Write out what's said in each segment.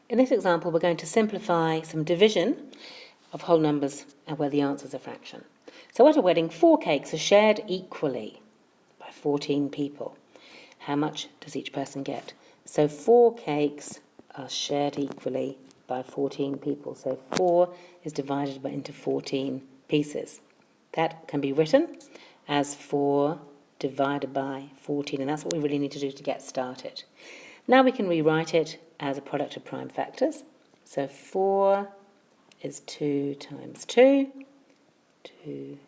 In this example, we're going to simplify some division of whole numbers and where the answer is a fraction. So at a wedding, 4 cakes are shared equally by 14 people. How much does each person get? So 4 cakes are shared equally by 14 people. So 4 is divided into 14 pieces. That can be written as 4 divided by 14, and that's what we really need to do to get started. Now we can rewrite it as a product of prime factors. So 4 is 2 times 2, 2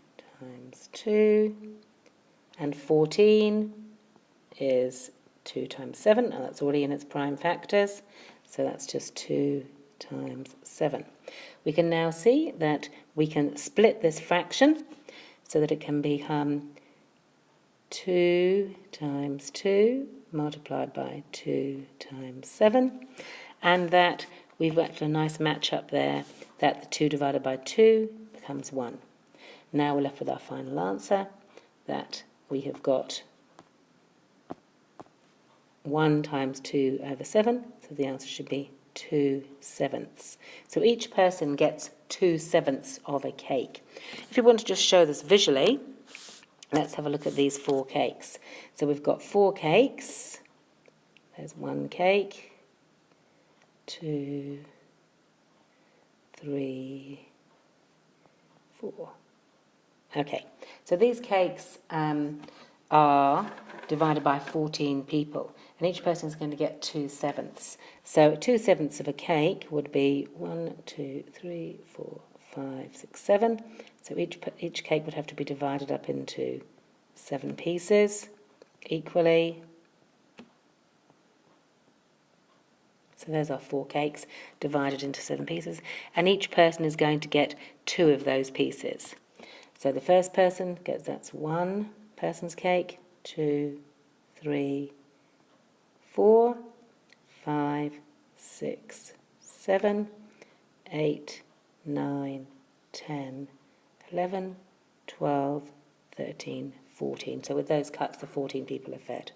times 2, and 14 is 2 times 7, and that's already in its prime factors, so that's just 2 times 7. We can now see that we can split this fraction so that it can become 2 times 2 multiplied by 2 times 7, and that we've got a nice match up there that the 2 divided by 2 becomes 1. Now we're left with our final answer, that we have got 1 times 2 over 7, so the answer should be 2/7. So each person gets 2/7 of a cake. If you want to just show this visually, let's have a look at these 4 cakes. So we've got 4 cakes. There's 1 cake, 2, 3, 4. Okay, so these cakes are divided by 14 people, and each person is going to get 2/7. So 2/7 of a cake would be 1, 2, 3, 4, 5, 6, 7. So each cake would have to be divided up into 7 pieces equally. So there's our 4 cakes divided into 7 pieces, and each person is going to get 2 of those pieces. So the first person gets, that's 1 person's cake, 2, 3, 4, 5, 6, 7, 8, 9, 10, 11, 12, 13, 14. So with those cuts, the 14 people are fed.